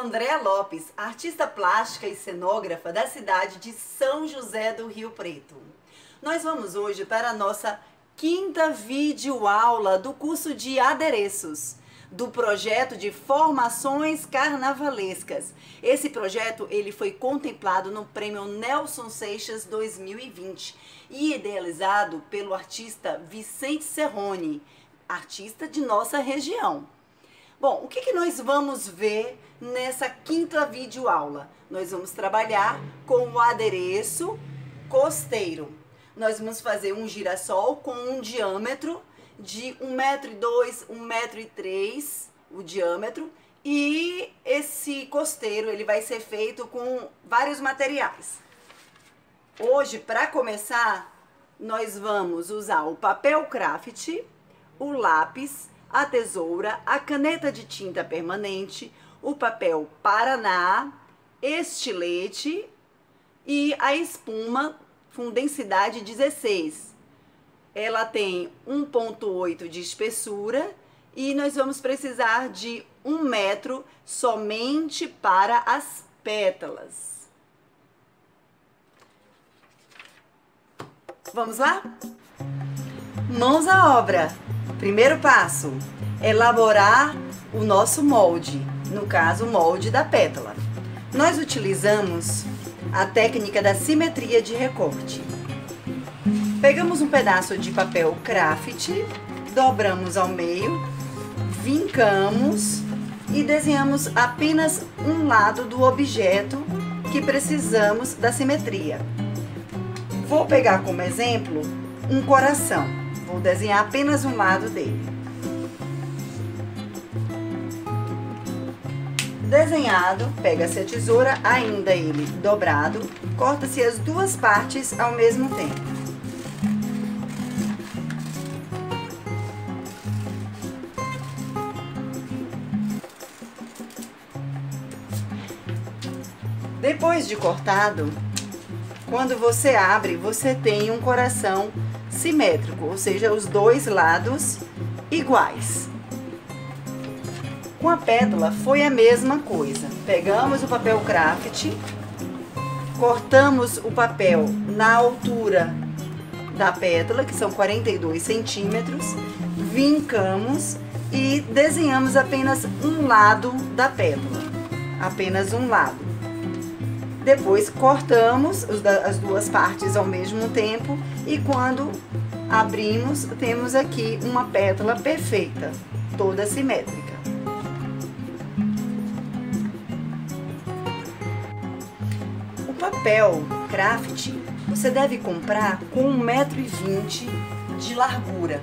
Andréa Lopes, artista plástica e cenógrafa da cidade de São José do Rio Preto. Nós vamos hoje para a nossa quinta videoaula do curso de adereços, do projeto de formações carnavalescas. Esse projeto ele foi contemplado no Prêmio Nelson Seixas 2020 e idealizado pelo artista Vicente Serrone, artista de nossa região. Bom, o que nós vamos ver nessa quinta videoaula? Nós vamos trabalhar com o adereço costeiro. Nós vamos fazer um girassol com um diâmetro de 1,2 m, 1,3 m o diâmetro, e esse costeiro ele vai ser feito com vários materiais. Hoje, para começar, nós vamos usar o papel craft, o lápis, a tesoura, a caneta de tinta permanente, o papel Paraná, estilete e a espuma com densidade 16. Ela tem 1,8 de espessura e nós vamos precisar de 1 metro somente para as pétalas. Vamos lá? Mãos à obra! Primeiro passo, elaborar o nosso molde, no caso o molde da pétala. Nós utilizamos a técnica da simetria de recorte. Pegamos um pedaço de papel craft, dobramos ao meio, vincamos e desenhamos apenas um lado do objeto que precisamos da simetria. Vou pegar como exemplo um coração. Vou desenhar apenas um lado dele. Desenhado, pega-se a tesoura, ainda ele dobrado, corta-se as duas partes ao mesmo tempo. Depois de cortado, quando você abre, você tem um coração simétrico, ou seja, os dois lados iguais. Com a pétala foi a mesma coisa. Pegamos o papel craft, cortamos o papel na altura da pétala, que são 42 centímetros, vincamos e desenhamos apenas um lado da pétala, apenas um lado. Depois cortamos as duas partes ao mesmo tempo e quando abrimos, temos aqui uma pétala perfeita, toda simétrica. O papel craft você deve comprar com 1,20 m de largura,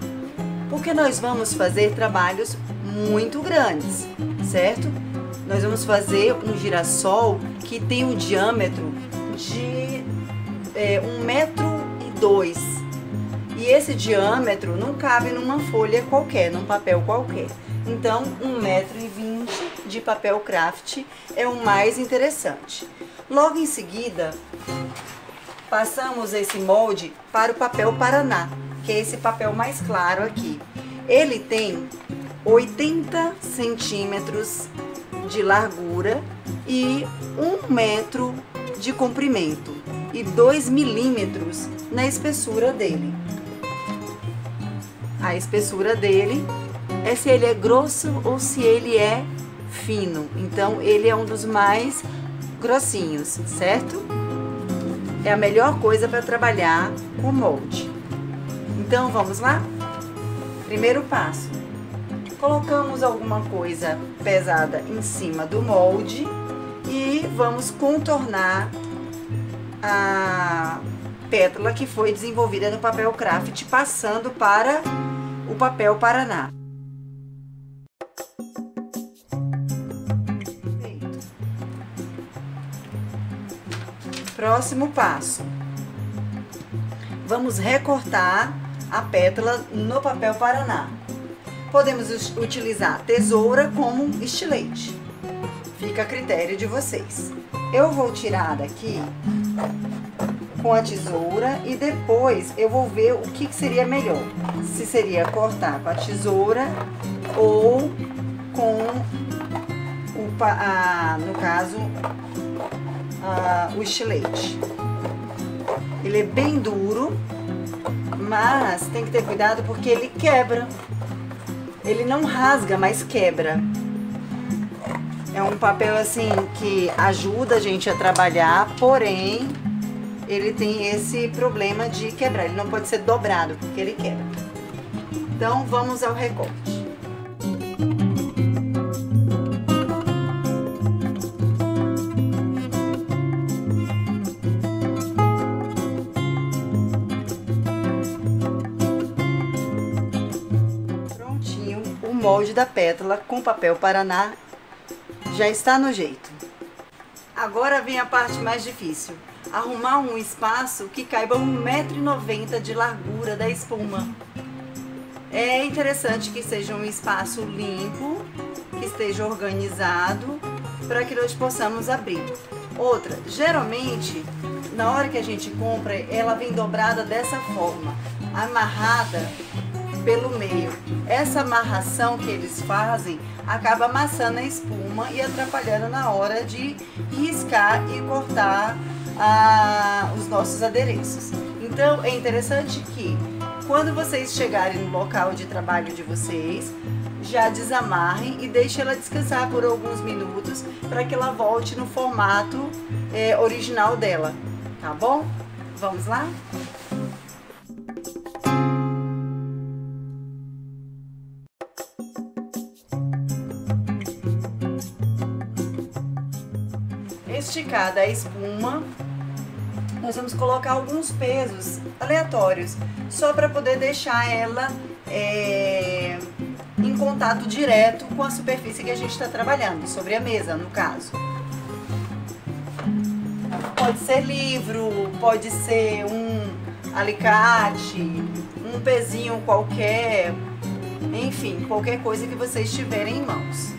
porque nós vamos fazer trabalhos muito grandes, certo? Nós vamos fazer um girassol que tem um diâmetro de 1,2 m. E esse diâmetro não cabe numa folha qualquer, num papel qualquer. Então, 1,20 m de papel craft é o mais interessante. Logo em seguida, passamos esse molde para o papel Paraná, que é esse papel mais claro aqui. Ele tem 80 centímetros de largura e 1 metro de comprimento e 2 milímetros na espessura dele. A espessura dele é se ele é grosso ou se ele é fino. Então ele é um dos mais grossinhos, certo? É a melhor coisa para trabalhar com molde. Então vamos lá? Primeiro passo. Colocamos alguma coisa pesada em cima do molde e vamos contornar a pétala que foi desenvolvida no papel craft, passando para o papel Paraná. Próximo passo. Vamos recortar a pétala no papel Paraná. Podemos utilizar tesoura como estilete. Fica a critério de vocês. Eu vou tirar daqui com a tesoura e depois eu vou ver o que seria melhor. Se seria cortar com a tesoura ou com no caso, o estilete. Ele é bem duro, mas tem que ter cuidado porque ele quebra. Ele não rasga, mas quebra. É um papel assim que ajuda a gente a trabalhar, porém ele tem esse problema de quebrar. Ele não pode ser dobrado porque ele quebra. Então vamos ao recorte. Prontinho, o molde da pétala com papel Paraná já está no jeito. Agora vem a parte mais difícil. Arrumar um espaço que caiba 1,90 m de largura da espuma. É interessante que seja um espaço limpo, que esteja organizado, para que nós possamos abrir. Outra, geralmente, na hora que a gente compra, ela vem dobrada dessa forma, amarrada pelo meio. Essa amarração que eles fazem acaba amassando a espuma e atrapalhando na hora de riscar e cortar os nossos adereços. Então é interessante que quando vocês chegarem no local de trabalho de vocês, já desamarrem e deixem ela descansar por alguns minutos para que ela volte no formato original dela, tá bom? Vamos lá? Esticada a espuma, nós vamos colocar alguns pesos aleatórios, só para poder deixar ela em contato direto com a superfície que a gente está trabalhando, sobre a mesa, no caso. Pode ser livro, pode ser um alicate, um pezinho qualquer, enfim, qualquer coisa que vocês tiverem em mãos.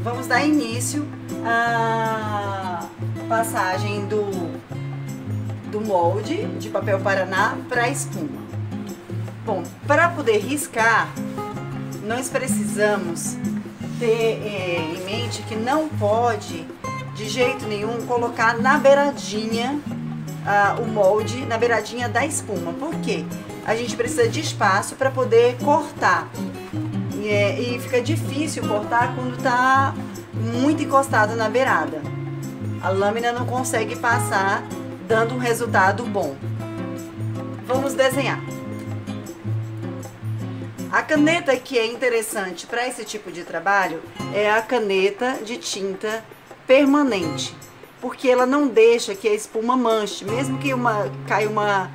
Vamos dar início à passagem do molde de papel Paraná para a espuma. Bom, para poder riscar, nós precisamos ter em mente que não pode, de jeito nenhum, colocar na beiradinha o molde, na beiradinha da espuma. Por quê? A gente precisa de espaço para poder cortar. E fica difícil cortar quando está muito encostado na beirada. A lâmina não consegue passar dando um resultado bom. Vamos desenhar. A caneta que é interessante para esse tipo de trabalho é a caneta de tinta permanente, porque ela não deixa que a espuma manche. Mesmo que caia uma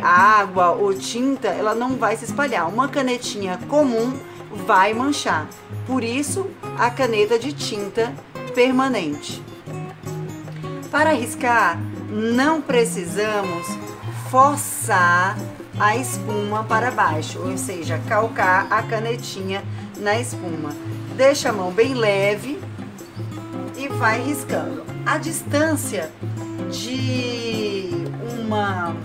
água ou tinta, ela não vai se espalhar. Uma canetinha comum vai manchar. Por isso, a caneta de tinta permanente. Para riscar, não precisamos forçar a espuma para baixo, ou seja, calcar a canetinha na espuma. Deixa a mão bem leve e vai riscando. A distância de uma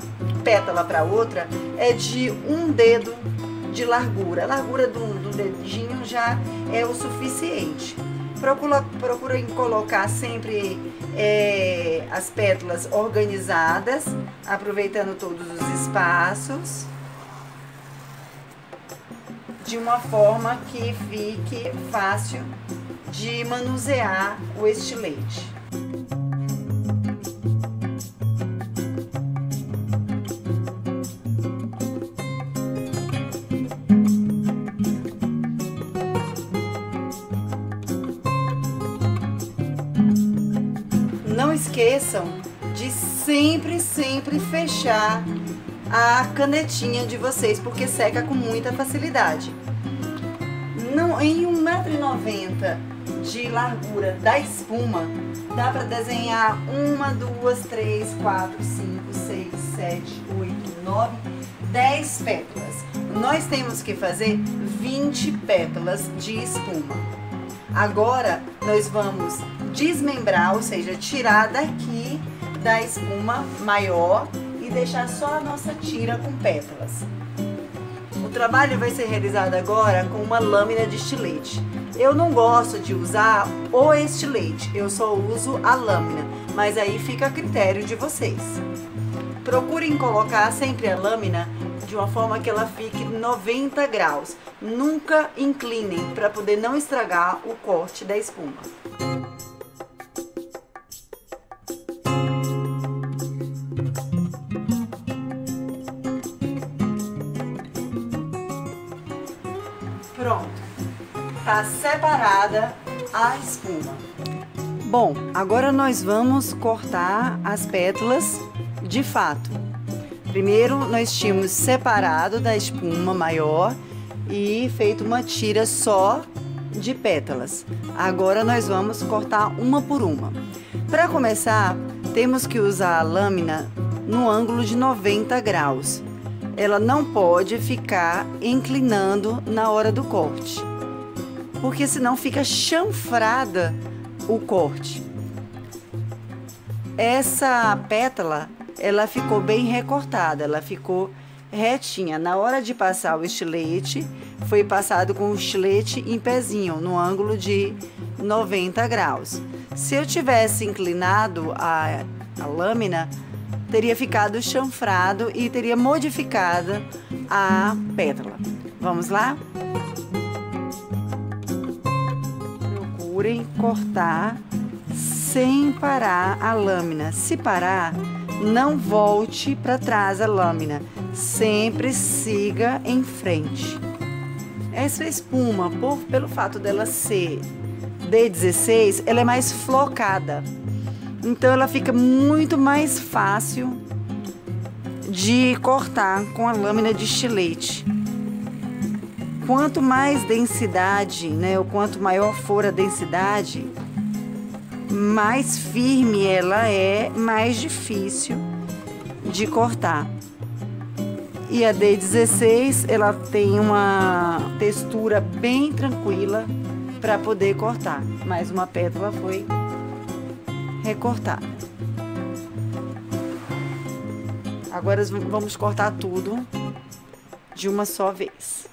pétala para outra é de um dedo de largura. A largura do dedinho já é o suficiente. Procurem colocar sempre as pétalas organizadas, aproveitando todos os espaços, de uma forma que fique fácil de manusear o estilete. Não esqueçam de sempre fechar a canetinha de vocês, porque seca com muita facilidade. Em 1,90 m de largura da espuma, dá para desenhar 1, 2, 3, 4, 5, 6, 7, 8, 9, 10 pétalas. Nós temos que fazer 20 pétalas de espuma. Agora, nós vamos desmembrar, ou seja, tirar daqui da espuma maior e deixar só a nossa tira com pétalas. O trabalho vai ser realizado agora com uma lâmina de estilete. Eu não gosto de usar o estilete, eu só uso a lâmina, mas aí fica a critério de vocês. Procurem colocar sempre a lâmina de uma forma que ela fique 90 graus. Nunca inclinem para poder não estragar o corte da espuma. Pronto, tá separada a espuma. Bom, agora nós vamos cortar as pétalas de fato. Primeiro nós tínhamos separado da espuma maior e feito uma tira só de pétalas. Agora nós vamos cortar uma por uma. Para começar, temos que usar a lâmina no ângulo de 90 graus. Ela não pode ficar inclinando na hora do corte, porque senão fica chanfrada o corte. Essa pétala, ela ficou bem recortada, ela ficou retinha. Na hora de passar o estilete, foi passado com o estilete em pezinho, no ângulo de 90 graus. Se eu tivesse inclinado a lâmina, teria ficado chanfrado e teria modificado a pétala. Vamos lá? Procurem cortar sem parar a lâmina. Se parar, não volte para trás a lâmina. Sempre siga em frente. Essa espuma, pelo fato dela ser D16, ela é mais flocada. Então ela fica muito mais fácil de cortar com a lâmina de estilete. Quanto mais densidade, né, ou quanto maior for a densidade, mais firme ela é, mais difícil de cortar. E a D16, ela tem uma textura bem tranquila para poder cortar. Mais uma pétala foi recortada. Agora vamos cortar tudo de uma só vez.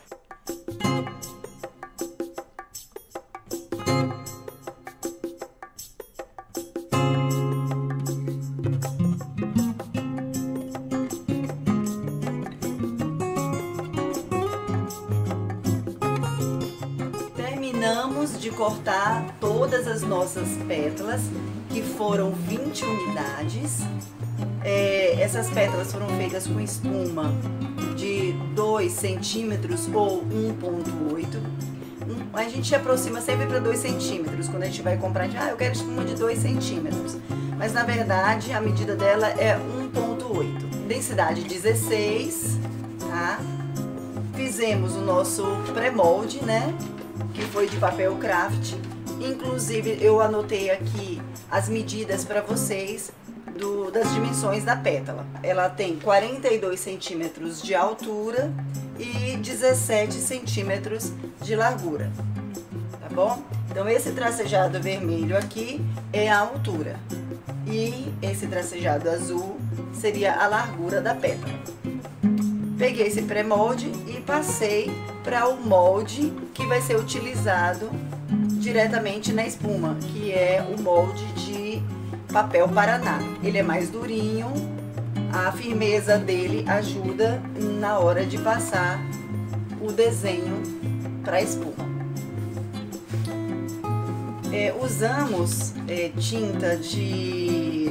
Terminamos de cortar todas as nossas pétalas, que foram 20 unidades. Essas pétalas foram feitas com espuma de 2 centímetros ou 1,8. A gente aproxima sempre para 2 centímetros. Quando a gente vai comprar, a gente, eu quero espuma de 2 centímetros. Mas na verdade a medida dela é 1,8. Densidade 16, tá? Fizemos o nosso pré-molde, né? Que foi de papel craft. Inclusive eu anotei aqui as medidas para vocês das dimensões da pétala. Ela tem 42 centímetros de altura e 17 centímetros de largura, tá bom? Então esse tracejado vermelho aqui é a altura e esse tracejado azul seria a largura da pétala. Peguei esse pré-molde e passei para o molde que vai ser utilizado diretamente na espuma, que é o molde de papel Paraná. Ele é mais durinho, a firmeza dele ajuda na hora de passar o desenho para a espuma. Usamos tinta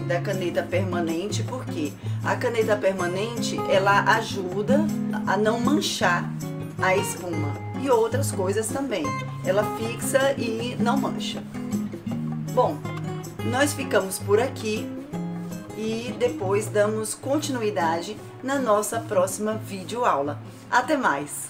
da caneta permanente, porque a caneta permanente ela ajuda a não manchar a espuma e outras coisas também. Ela fixa e não mancha. Bom, nós ficamos por aqui e depois damos continuidade na nossa próxima videoaula. Até mais!